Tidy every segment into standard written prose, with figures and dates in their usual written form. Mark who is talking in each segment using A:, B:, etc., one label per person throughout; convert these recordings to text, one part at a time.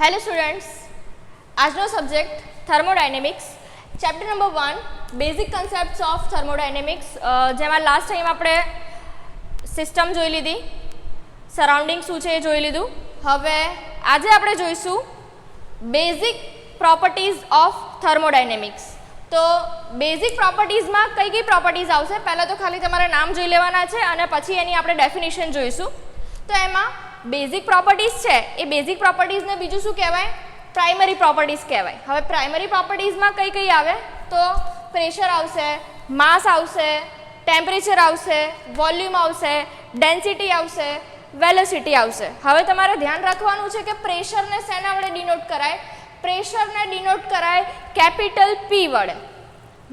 A: Hello students, આજનો subject thermodynamics, chapter number 1 basic concepts of thermodynamics, જેમાં last time આપણે system જોઈ લીધી, સરાઉન્ડિંગ શું છે એ જોઈ લીધું. હવે આજે આપણે જોઈશું બેઝિક પ્રોપર્ટીઝ ઓફ થર્મોડાયનેમિક્સ. તો બેઝિક પ્રોપર્ટીઝમાં કઈ કઈ પ્રોપર્ટીઝ આવશે, પહેલાં તો ખાલી તમારે નામ જોઈ લેવાના છે અને પછી એની આપણે ડેફિનેશન જોઈશું. તો એમાં બેઝિક પ્રોપર્ટીઝ છે એ બેઝિક પ્રોપર્ટીઝને બીજું શું કહેવાય, પ્રાઇમરી પ્રોપર્ટીઝ કહેવાય. હવે પ્રાઇમરી પ્રોપર્ટીઝમાં કઈ કઈ આવે તો પ્રેશર આવશે, માસ આવશે, ટેમ્પરેચર આવશે, વોલ્યુમ આવશે, ડેન્સિટી આવશે, વેલોસિટી આવશે. હવે તમારે ધ્યાન રાખવાનું છે કે પ્રેશરને શેના વડે ડિનોટ કરાય, પ્રેશરને ડિનોટ કરાય કેપિટલ P વડે,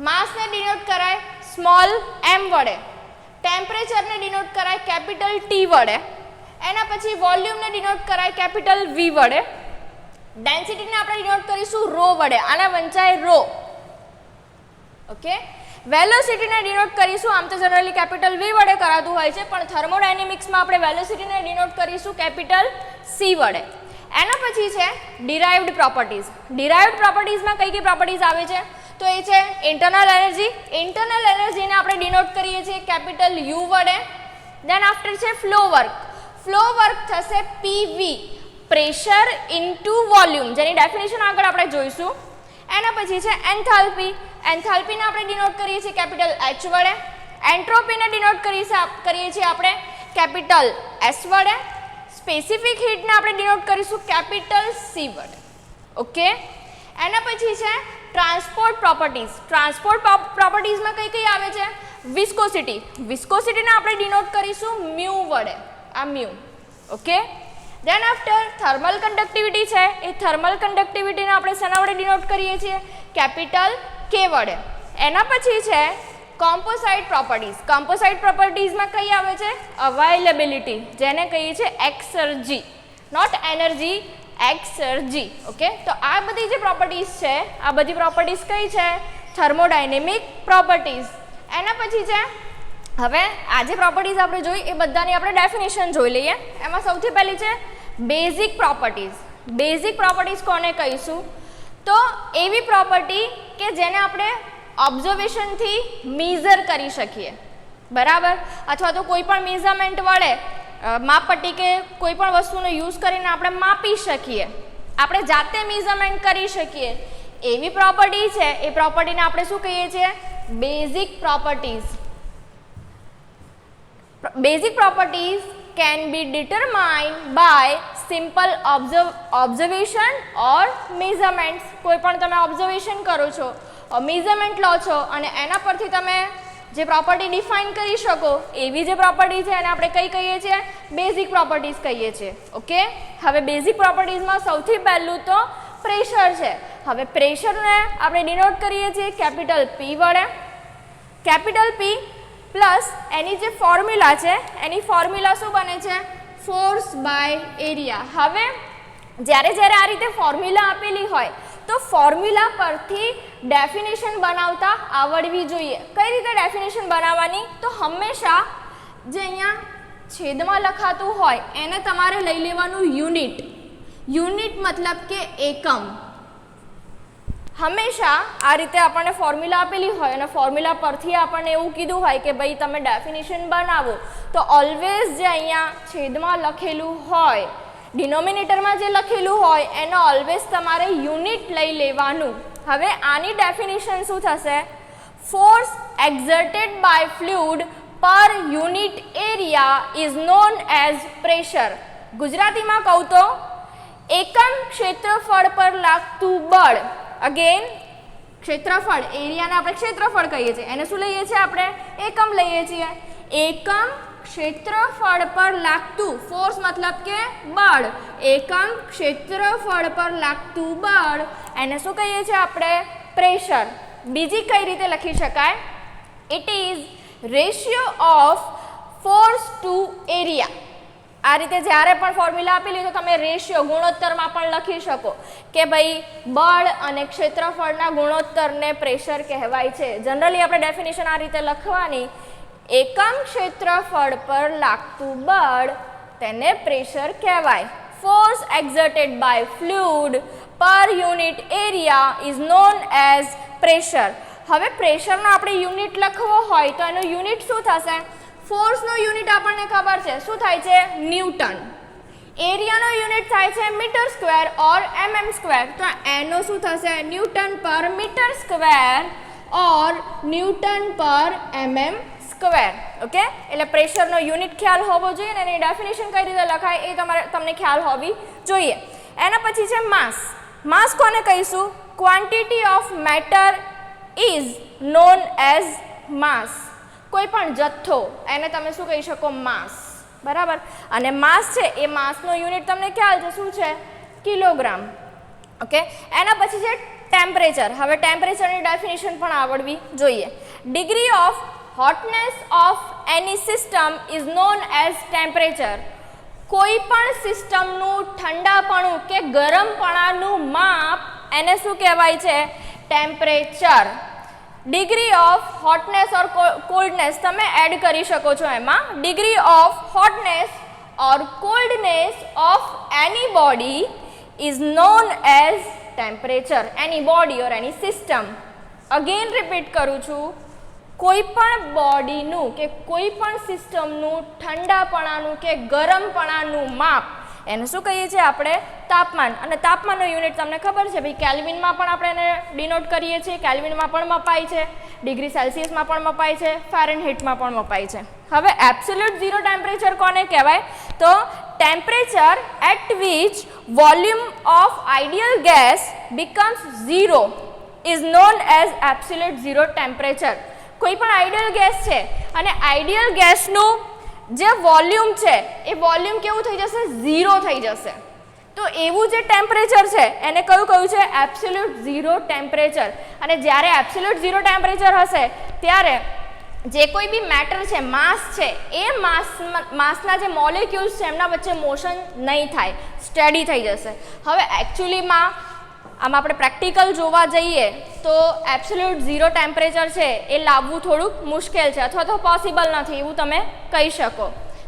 A: માસને ડિનોટ કરાય સ્મોલ m વડે, ટેમ્પરેચરને ડિનોટ કરાય કેપિટલ T વડે, એના પછી વોલ્યુમને ડિનોટ કરાય કેપિટલ V વડે, ડેન્સિટીને આપણે ડિનોટ કરીશું રો વડે, આને વંચાય રો. ઓકે, વેલોસિટીને ડિનોટ કરીશું, આમ તો જનરલી કેપિટલ V વડે કરાતું હોય છે, પણ થર્મોડાયનેમિક્સમાં આપણે વેલોસિટીને ડિનોટ કરીશું કેપિટલ C વડે. એના પછી છે ડિરાઇવ્ડ પ્રોપર્ટીઝ. ડિરાઇવ્ડ પ્રોપર્ટીઝમાં કઈ કઈ પ્રોપર્ટીઝ આવે છે તો એ છે ઇન્ટરનલ એનર્જી. ઇન્ટરનલ એનર્જીને આપણે ડિનોટ કરીએ છીએ કેપિટલ U વડે. દેન આફ્ટર છે ફ્લો વર્ક. ફ્લો વર્ક થશે PV, પ્રેશર ઇન્ટુ વોલ્યુમ, જેની ડેફિનેશન આગળ આપણે જોઈશું. એના પછી છે એન્થાલ્પી. એન્થાલ્પીને આપણે ડિનોટ કરીએ છીએ કેપિટલ H વડે. એન્ટ્રોપીને ડિનોટ કરીએ છીએ આપણે કેપિટલ S વડે. સ્પેસિફિક હીટને આપણે ડિનોટ કરીશું કેપિટલ C વડે. ઓકે, એના પછી છે ટ્રાન્સપોર્ટ પ્રોપર્ટીઝ. ટ્રાન્સપોર્ટ પ્રોપર્ટીઝમાં કઈ કઈ આવે છે, વિસ્કોસિટી. વિસ્કોસિટીને આપણે ડિનોટ કરીશું મ્યુ વડે, આ mu. Okay, then after thermal conductivity છે, એ થર્મલ કન્ડક્ટિવિટીને આપણે શેના વડે ડિનોટ કરીએ છીએ કેપિટલ K વડે. એના પછી છે કોમ્પોસાઇટ પ્રોપર્ટીઝ. કોમ્પોસાઇટ પ્રોપર્ટીઝમાં કઈ આવે છે, અવાઇલેબિલિટી, જેને કહીએ છીએ exergy, not energy, exergy. Okay, તો આ બધી જે પ્રોપર્ટીઝ છે, આ બધી પ્રોપર્ટીઝ કઈ છે, થર્મોડાયનેમિક પ્રોપર્ટીઝ. એના પછી છે, હવે આ જે પ્રોપર્ટીઝ આપણે જોઈ એ બધાની આપણે ડેફિનેશન જોઈ લઈએ. એમાં સૌથી પહેલી છે બેઝિક પ્રોપર્ટીઝ. બેઝિક પ્રોપર્ટીઝ કોને કહીશું તો એવી પ્રોપર્ટી કે જેને આપણે ઓબ્ઝર્વેશનથી મેઝર કરી શકીએ, બરાબર, અથવા તો કોઈ પણ મેઝરમેન્ટ વડે માપપટ્ટી કે કોઈ પણ વસ્તુનો યુઝ કરીને આપણે માપી શકીએ, આપણે જાતે મેઝરમેન્ટ કરી શકીએ, એવી પ્રોપર્ટી છે. એ પ્રોપર્ટીને આપણે શું કહીએ છીએ, basic properties. Basic properties can be determined by simple observation or measurements. કોઈ પણ તમે ઓબ્ઝર્વેશન કરો છો, મેઝરમેન્ટ લો છો અને એના પરથી તમે જે પ્રોપર્ટી ડિફાઇન કરી શકો, એવી જે પ્રોપર્ટી છે એને આપણે કઈ કહીએ છીએ, બેઝિક પ્રોપર્ટીઝ કહીએ છીએ. ઓકે, હવે બેઝિક પ્રોપર્ટીઝમાં સૌથી પહેલું તો પ્રેશર છે. હવે પ્રેશરને આપણે ડિનોટ કરીએ છીએ કેપિટલ P વડે. કેપિટલ P પ્લસ એની જે ફોર્મ્યુલા છે, એની ફોર્મ્યુલા શું બને છે, ફોર્સ બાય એરિયા. હવે જ્યારે આ રીતે ફોર્મ્યુલા આપેલી હોય તો ફોર્મ્યુલા પરથી ડેફિનેશન બનાવતા આવડવી જોઈએ. કઈ રીતે ડેફિનેશન બનાવવાની, તો હંમેશા જે અહીંયા છેદમાં લખાતું હોય એને તમારે લઈ લેવાનું યુનિટ. યુનિટ મતલબ કે એકમ. હંમેશા આ રીતે આપણને ફોર્મ્યુલા આપેલી હોય અને ફોર્મ્યુલા પરથી આપણને એવું કીધું હોય કે ભાઈ તમે ડેફિનેશન બનાવો, તો ઓલવેઝ જે અહીંયા છેદમાં લખેલું હોય, ડિનોમિનેટરમાં જે લખેલું હોય એનો ઓલવેઝ તમારે યુનિટ લઈ લેવાનું. હવે આની ડેફિનેશન શું થશે, ફોર્સ એક્ઝર્ટેડ બાય ફ્લુઇડ પર unit area is known as pressure. ગુજરાતીમાં કહું તો એકમ ક્ષેત્રફળ પર લાગતું બળ. અગેન ક્ષેત્રફળ, એરિયાને આપણે ક્ષેત્રફળ કહીએ છીએ, એને શું લઈએ છીએ આપણે, એકમ લઈએ છીએ. એકમ ક્ષેત્રફળ પર લાગતું, ફોર્સ મતલબ કે બળ, એકમ ક્ષેત્રફળ પર લાગતું બળ, એને શું કહીએ છીએ આપણે, પ્રેશર. બીજી કઈ રીતે લખી શકાય, it is ratio of force to area. આ રીતે જ્યારે પણ ફોર્મ્યુલા આપેલી તો તમે રેશિયો, ગુણોત્તરમાં પણ લખી શકો કે ભાઈ બળ અને ક્ષેત્રફળના ગુણોત્તરને પ્રેશર કહેવાય છે. જનરલી આપણે ડેફિનેશન આ રીતે લખવાની, એકમ ક્ષેત્રફળ પર લાગતું બળ તેને પ્રેશર કહેવાય. force exerted by fluid per unit area is known as pressure. હવે પ્રેશરનો આપણે યુનિટ લખવો હોય તો એનો યુનિટ શું થશે? ફોર્સનો યુનિટ આપણને ખબર છે, શું થાય છે? ન્યૂટન. એરિયાનો યુનિટ થાય છે મીટર સ્ક્વેર ઓર mm સ્ક્વેર, તો એનો શું થશે? ન્યૂટન પર મીટર સ્ક્વેર ઓર ન્યૂટન પર mm સ્ક્વેર. ઓકે, એટલે પ્રેશરનો યુનિટ ખ્યાલ હોવો જોઈએ ને એની ડેફિનેશન કઈ રીતે લખાય એ તમને ખ્યાલ હોવી જોઈએ. એના પછી છે માસ. માસ કોને કહીશું? Quantity of matter is known as mass. કોઈ પણ જથ્થો એને તમે શું કહી શકો? માસ. બરાબર. અને માસ છે એ માસનો યુનિટ તમને ખ્યાલ છે શું છે? કિલોગ્રામ. ઓકે, એના પછી છે ટેમ્પરેચર. હવે ટેમ્પરેચરની ડેફિનેશન પણ આવડવી જોઈએ. Degree of hotness of any system is known as temperature. કોઈ પણ સિસ્ટમનું ઠંડાપણું કે ગરમપણાનું માપ એને શું કહેવાય છે? Temperature. Degree of hotness or coldness તમે એડ કરી શકો છો એમાં. Degree of hotness or coldness of any body is known as temperature. Any body or any system. Again repeat કરું છું, કોઈ પણ બોડીનું કે કોઈ પણ સિસ્ટમનું ઠંડાપણાનું કે ગરમપણાનું માપ એને શું કહીએ છીએ આપણે? તાપમાન. અને તાપમાનનો યુનિટ તમને ખબર છે ભાઈ, કેલ્વિનમાં પણ આપણે એને ડિનોટ કરીએ છીએ. કેલ્વિનમાં પણ મપાય છે, ડિગ્રી સેલ્સિયસમાં પણ મપાય છે, ફેરનહીટમાં પણ મપાય છે. હવે એબ્સોલ્યુટ ઝીરો ટેમ્પરેચર કોને કહેવાય? તો temperature at which volume of ideal gas becomes zero is known as absolute zero temperature. કોઈ પણ આઇડિયલ ગેસ છે અને આઇડિયલ ગેસનું જે વોલ્યુમ છે એ વોલ્યુમ કેવું થઈ જશે? ઝીરો થઈ જશે. તો એવું જે ટેમ્પરેચર છે એને કયું છે? Absolute zero temperature. અને જ્યારે એબ્સોલ્યુટ ઝીરો ટેમ્પરેચર હશે ત્યારે જે કોઈ બી મેટર છે, માસ છે, એ માસના જે મોલેક્યુલ્સ છે એમના વચ્ચે મોશન નહીં થાય, સ્ટેડી થઈ જશે. હવે એકચ્યુઅલીમાં આમ આપણે પ્રેક્ટિકલ જોવા જઈએ તો એબ્સોલ્યુટ ઝીરો ટેમ્પરેચર છે એ લાવવું થોડુંક મુશ્કેલ છે અથવા તો પોસિબલ નથી એવું તમે કહી શકો.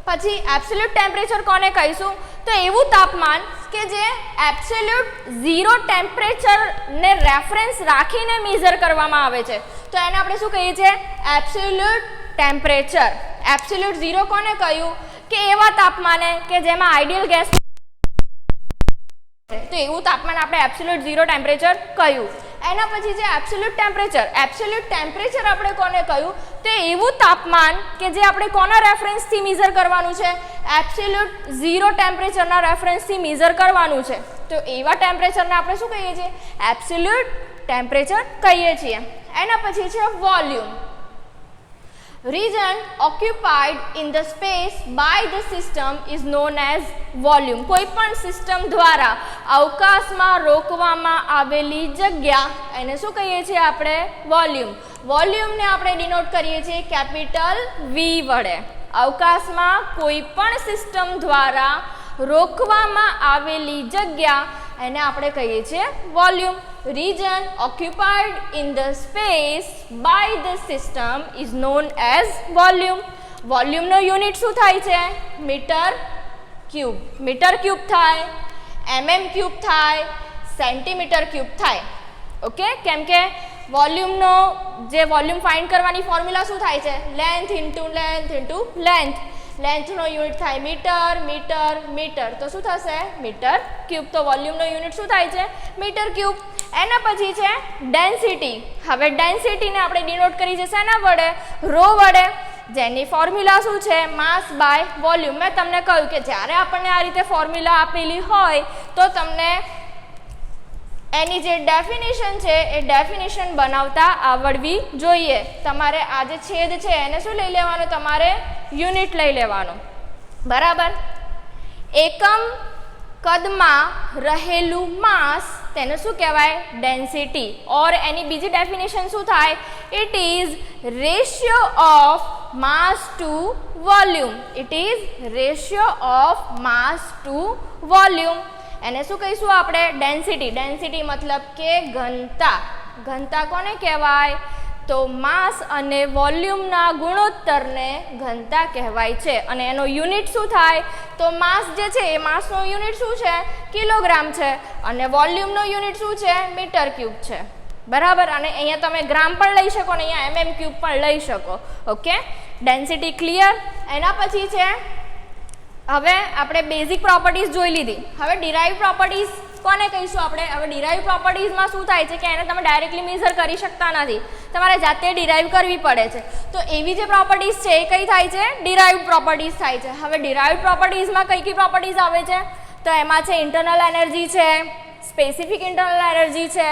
A: પછી એબ્સોલ્યુટ ટેમ્પરેચર કોને કહીશું? તો એવું તાપમાન કે જે એબ્સોલ્યુટ ઝીરો ટેમ્પરેચરને રેફરન્સ રાખીને મેઝર કરવામાં આવે છે, તો એને આપણે શું કહીએ છીએ? Absolute temperature. એબ્સોલ્યુટ ઝીરો કોને કહ્યું? કે એવા તાપમાને કે જેમાં આઇડિયલ ગેસ, તો એવું તાપમાન આપણે એબ્સોલ્યુટ ઝીરો ટેમ્પરેચર કહ્યું. એના પછી છે એબ્સોલ્યુટ ટેમ્પરેચર. એબ્સોલ્યુટ ટેમ્પરેચર આપણે કોને કહ્યું? તો એવું તાપમાન કે જે આપણે કોના રેફરન્સથી મેઝર કરવાનું છે? એબ્સોલ્યુટ ઝીરો ટેમ્પરેચરના રેફરન્સથી મેઝર કરવાનું છે. તો એવા ટેમ્પરેચરને આપણે શું કહીએ છીએ? એબ્સોલ્યુટ ટેમ્પરેચર કહીએ છીએ. એના પછી છે volume. region occupied in the space by the system is known as volume. કોઈ પણ સિસ્ટમ દ્વારા અવકાશમાં રોકવામાં આવેલી જગ્યા એને શું કહીએ છીએ આપણે? વોલ્યુમ. વોલ્યુમને આપણે ડિનોટ કરીએ છીએ કેપિટલ V વડે. અવકાશમાં કોઈ પણ સિસ્ટમ દ્વારા રોકવામાં આવેલી જગ્યા એને આપણે કહીએ છીએ volume. Region occupied in the space by the system is known as volume. વોલ્યુમનો યુનિટ શું થાય છે? Metre cube. મીટર ક્યુબ થાય, mm ક્યુબ થાય, સેન્ટીમીટર ક્યુબ થાય. ઓકે, કેમ કે વોલ્યુમનો જે વોલ્યુમ ફાઇન્ડ કરવાની ફોર્મ્યુલા શું થાય છે? Length into length. લેન્થનો યુનિટ થાય મીટર, મીટર, મીટર. તો શું થશે? Metre cube. તો વોલ્યુમનો યુનિટ શું થાય છે? Metre cube. એના પછી છે ડેન્સિટી. હવે ડેન્સિટીને આપણે ડિનોટ કરી છે શેના વડે? રો વડે, જેની ફોર્મ્યુલા શું છે? માસ બાય વોલ્યુમ. મેં તમને કહ્યું કે જ્યારે આપણને આ રીતે ફોર્મ્યુલા આપેલી હોય તો તમને એની જે ડેફિનેશન છે એ ડેફિનેશન બનાવતા આવડવી જોઈએ. તમારે આ જે છેદ છે એને શું લઈ લેવાનું? તમારે યુનિટ લઈ લેવાનું. બરાબર. એકમ કદમાં રહેલું માસ તેને શું કહેવાય? ડેન્સિટી. ઓર એની બીજી ડેફિનેશન શું થાય? It is ratio of mass to volume. It is ratio of mass to volume. એને શું કહીશું આપણે? ડેન્સિટી. ડેન્સિટી મતલબ કે ઘનતા. ઘનતા કોને કહેવાય? તો માસ અને વોલ્યુમના ગુણોત્તરને ઘનતા કહેવાય છે. અને એનો યુનિટ શું થાય? તો માસ જે છે એ માસનો યુનિટ શું છે? કિલોગ્રામ છે. અને વોલ્યુમનો યુનિટ શું છે? મીટર ક્યુબ છે. બરાબર. અને અહીંયા તમે ગ્રામ પણ લઈ શકો ને અહીંયા mm ક્યુબ પણ લઈ શકો. Okay, density clear. એના પછી છે, હવે આપણે બેઝિક પ્રોપર્ટીઝ જોઈ લીધી. હવે ડિરાઇવ પ્રોપર્ટીઝ કોને કહીશું આપણે? હવે ડિરાઇવ પ્રોપર્ટીઝમાં શું થાય છે કે એને તમે ડાયરેક્ટલી મેઝર કરી શકતા નથી, તમારે જાતે ડિરાઇવ કરવી પડે છે. તો એવી જે પ્રોપર્ટીઝ છે એ કઈ થાય છે? ડિરાઇવ પ્રોપર્ટીઝ થાય છે. હવે ડિરાઇવ પ્રોપર્ટીઝમાં કઈ કઈ પ્રોપર્ટીઝ આવે છે? તો એમાં છે ઇન્ટરનલ એનર્જી છે, સ્પેસિફિક ઇન્ટરનલ એનર્જી છે,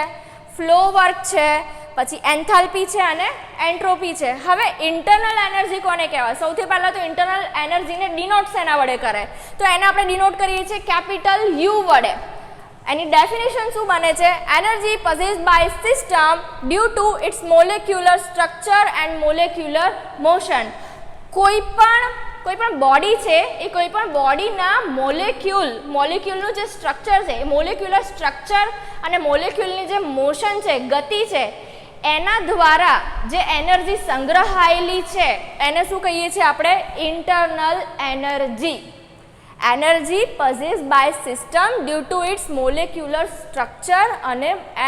A: ફ્લો વર્ક છે, પછી એન્થાલ્પી છે અને એન્ટ્રોપી છે. હવે ઇન્ટરનલ એનર્જી કોને કહેવાય? સૌથી પહેલાં તો ઇન્ટરનલ એનર્જીને ડિનોટ શેના વડે કરે? તો એને આપણે ડિનોટ કરીએ છીએ કેપિટલ યુ વડે. એની ડેફિનેશન શું બને છે? Energy possessed by system due to its molecular structure and molecular motion. કોઈ પણ બોડી છે એ કોઈ પણ બોડીના મોલેક્યુલનું જે સ્ટ્રક્ચર છે એ મોલેક્યુલર સ્ટ્રક્ચર અને મોલેક્યુલની જે મોશન છે, ગતિ છે, એના દ્વારા જે એનર્જી સંગ્રહાયેલી છે એને શું કહીએ છીએ આપણે? Internal energy. Energy possessed by system due to its molecular structure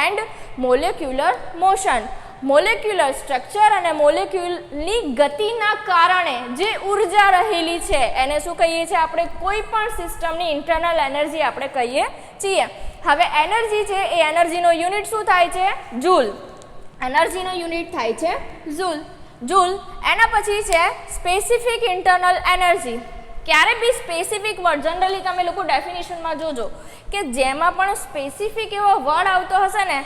A: and molecular motion. Molecular structure અને મોલેક્યુલની ગતિના કારણે જે ઉર્જા રહેલી છે એને શું કહીએ છીએ આપણે? કોઈ પણ સિસ્ટમની ઇન્ટરનલ એનર્જી આપણે કહીએ છીએ. હવે એનર્જી છે એ એનર્જીનો યુનિટ શું થાય છે? જૂલ. એનર્જીનો યુનિટ થાય છે જૂલ. એના પછી છે સ્પેસિફિક ઇન્ટરનલ એનર્જી. ક્યારે બી સ્પેસિફિક વર્ડ, જનરલી તમે લોકો ડેફિનેશનમાં જોજો કે જેમાં પણ સ્પેસિફિક એવો વર્ડ આવતો હશે ને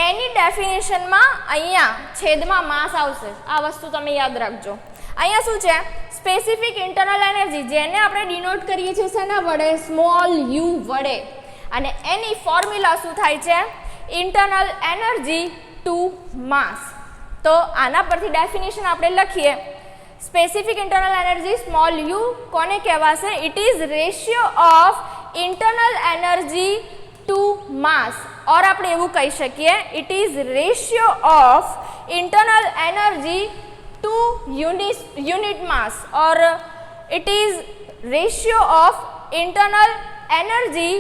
A: એની ડેફિનેશનમાં અહીંયા છેદમાં માસ આવશે. આ વસ્તુ તમે યાદ રાખજો. અહીંયા શું છે? સ્પેસિફિક ઇન્ટરનલ એનર્જી, જેને આપણે ડિનોટ કરીએ છીએ શેના વડે? સ્મોલ યુ વડે. અને એની ફોર્મ્યુલા શું થાય છે? Internal energy to mass. તો આના પરથી ડેફિનેશન આપણે લખીએ. Specific internal energy small u કોને કહેવાશે? It is ratio of internal energy to mass. और આપણે એવું કહી શકીએ, it is ratio of internal energy to unit mass, or it is ratio of internal energy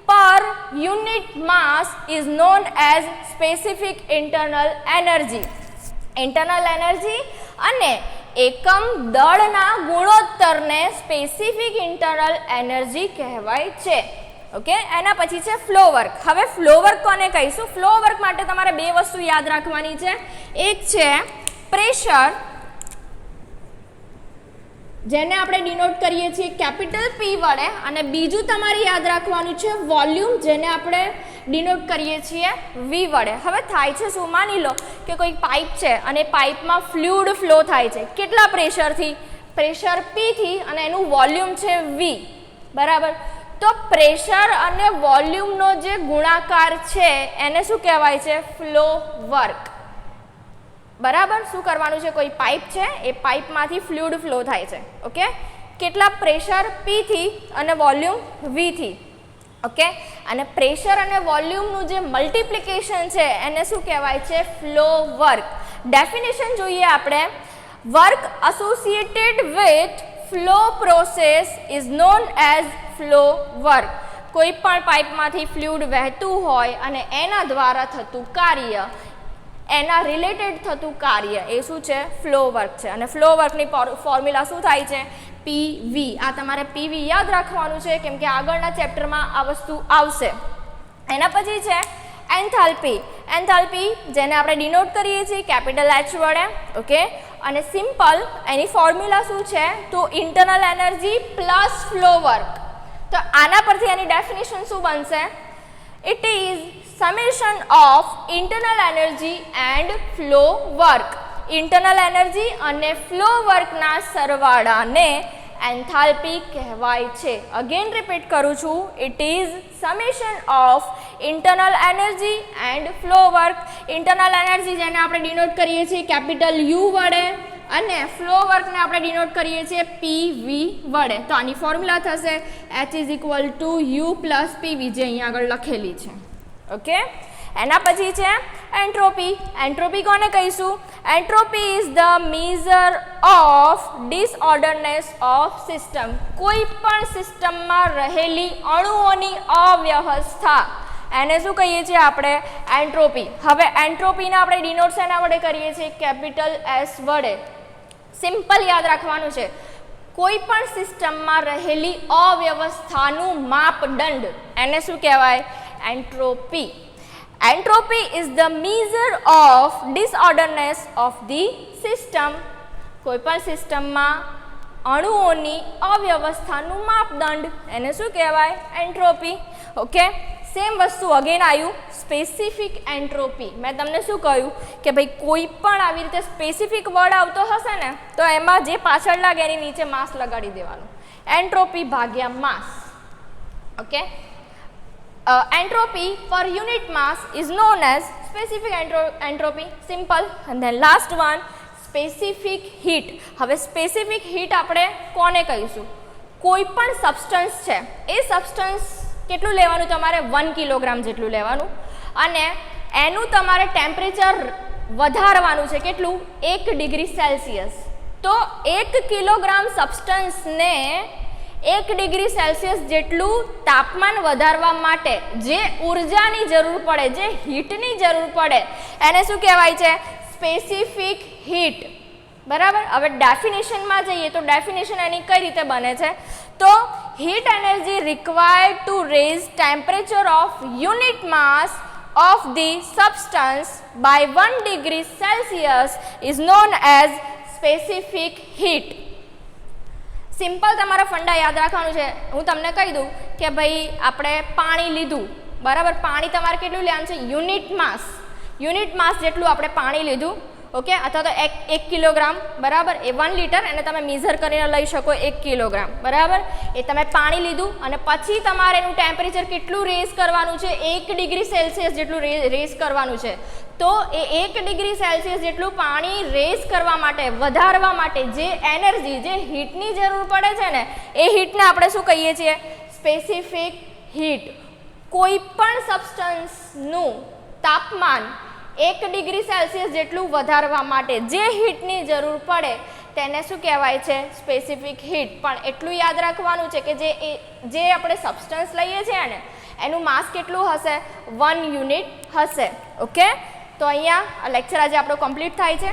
A: per unit mass is known as specific internal energy. Internal energy અને એકમ દળના ગુણોત્તરને specific internal energy કહેવાય છે. ઓકે, એના પછી છે flow work. હવે flow work કોને કહીશું? ફ્લો વર્ક માટે તમારે બે વસ્તુ યાદ રાખવાની છે. એક છે પ્રેશર, જેને આપણે ડિનોટ કરીએ છીએ કેપિટલ P વડે, અને બીજું તમારે યાદ રાખવાનું છે વોલ્યુમ, જેને આપણે ડિનોટ કરીએ છીએ V વડે. હવે થાય છે શું? માની લો કે કોઈ પાઇપ છે અને પાઇપમાં ફ્લુઇડ ફ્લો થાય છે. કેટલા પ્રેશરથી? પ્રેશર P થી, અને એનું વોલ્યુમ છે V. બરાબર. તો પ્રેશર અને વોલ્યુમનો જે ગુણાકાર છે એને શું કહેવાય છે? Flow work. બરાબર. શું કરવાનું છે? કોઈ પાઇપ છે, એ પાઇપમાંથી ફ્લુઇડ ફ્લો થાય છે. ઓકે, કેટલા? પ્રેશર P થી અને વોલ્યુમ V થી. ઓકે, અને પ્રેશર અને વોલ્યુમનું જે મલ્ટિપ્લિકેશન છે એને શું કહેવાય છે? Flow work. ડેફિનેશન જોઈએ આપણે. Work associated with flow process is known as flow work. કોઈ પણ પાઇપમાંથી ફ્લુઇડ વહેતું હોય અને એના દ્વારા થતું કાર્ય, એના રિલેટેડ થતું કાર્ય, એ શું છે? ફ્લો વર્ક છે. અને ફ્લો વર્કની ફોર્મ્યુલા શું થાય છે? PV. આ તમારે PV યાદ રાખવાનું છે, કેમ કે આગળના ચેપ્ટરમાં આ વસ્તુ આવશે. એના પછી છે એન્થાલ્પી. એન્થાલ્પી, જેને આપણે ડિનોટ કરીએ છીએ કેપિટલ H વડે. ઓકે, અને સિમ્પલ એની ફોર્મ્યુલા શું છે? તો internal energy plus flow work. તો આના પરથી એની ડેફિનેશન શું બનશે? It is summation of internal energy and flow work. Internal energy અને ફ્લો વર્કના સરવાળાને એન્થાલ્પી કહેવાય છે. અગેન રિપીટ કરું છું, it is summation of internal energy and flow work. Internal energy જેને આપણે ડિનોટ કરીએ છીએ કેપિટલ U વડે, અને ફ્લો વર્કને આપણે ડિનોટ કરીએ છીએ PV વડે. તો આની ફોર્મ્યુલા થશે H is equal to U plus PV, જે અહીંયા આગળ લખેલી છે. ઓકે, એના પછી છે એન્ટ્રોપી. એન્ટ્રોપી કોને કહીશું? Entropy is the measure of disorderness of system. કોઈ પણ સિસ્ટમમાં રહેલી અણુઓની અવ્યવસ્થા, એને શું કહીએ છીએ આપણે? એન્ટ્રોપી. હવે એન્ટ્રોપીને આપણે ડિનોટ શેના વડે કરીએ છીએ? કેપિટલ S વડે. સિમ્પલ યાદ રાખવાનું છે, કોઈ પણ સિસ્ટમમાં રહેલી અવ્યવસ્થાનું માપદંડ, એને શું કહેવાય? Entropy. Entropy is the measure of disorderness of the system. કોઈ પણ સિસ્ટમમાં અણુઓની અવ્યવસ્થાનું માપદંડ, એને શું કહેવાય? એન્ટ્રોપી. ઓકે, સેમ વસ્તુ અગેન આવ્યું સ્પેસિફિક એન્ટ્રોપી. મેં તમને શું કહ્યું કે ભાઈ કોઈ પણ આવી રીતે સ્પેસિફિક વર્ડ આવતો હશે ને તો એમાં જે પાછળ લાગે એની નીચે માસ લગાડી દેવાનું. એન્ટ્રોપી ભાગ્યા mass. Okay, entropy per unit mass is known as specific entropy. Simple. And then last one, specific heat. હવે specific heat આપણે કોને કહીશું? કોઈ પણ સબસ્ટન્સ છે, એ સબસ્ટન્સ કેટલું લેવાનું તમારે? 1 કિલોગ્રામ જેટલું લેવાનું, અને એનું તમારે ટેમ્પરેચર વધારવાનું છે. કેટલું? 1 ડિગ્રી સેલ્સિયસ. તો 1 કિલોગ્રામ સબસ્ટન્સને 1 ડિગ્રી સેલ્સિયસ જેટલું તાપમાન વધારવા માટે જે ઉર્જાની જરૂર પડે, જે હીટની જરૂર પડે, એને શું કહેવાય છે? Specific heat. બરાબર. હવે ડેફિનેશનમાં જઈએ તો ડેફિનેશન એની કઈ રીતે બને છે? તો heat energy required to raise temperature of unit mass of the substance by 1 degree Celsius is known as specific heat. Simple તમારા ફંડા યાદ રાખવાનું છે. હું તમને કહી દઉં કે ભાઈ આપણે પાણી લીધું, બરાબર. પાણી તમારે કેટલું લેવાનું છે? યુનિટ માસ. યુનિટ માસ જેટલું આપણે પાણી લીધું, ઓકે, અથવા તો 1 કિલોગ્રામ, બરાબર. એ 1 લીટર, એને તમે મેઝર કરીને લઈ શકો 1 કિલોગ્રામ, બરાબર. એ તમે પાણી લીધું અને પછી તમારે એનું ટેમ્પરેચર કેટલું રેઝ કરવાનું છે? 1 ડિગ્રી સેલ્સિયસ જેટલું રેઝ કરવાનું છે. તો એ 1 ડિગ્રી સેલ્સિયસ જેટલું પાણી રેઝ કરવા માટે, વધારવા માટે જે એનર્જી, જે હીટની જરૂર પડે છે ને, એ હીટને આપણે શું કહીએ છીએ? Specific heat. કોઈ પણ સબસ્ટન્સનું તાપમાન 1 ડિગ્રી સેલ્સિયસ જેટલું વધારવા માટે જે હીટની જરૂર પડે તેને શું કહેવાય છે? Specific heat. પણ એટલું યાદ રાખવાનું છે કે જે આપણે સબસ્ટન્સ લઈએ છીએ ને એનું માસ કેટલું હશે? 1 યુનિટ હશે. ઓકે, તો અહીંયા લેક્ચર આજે આપણો કમ્પ્લીટ થાય છે.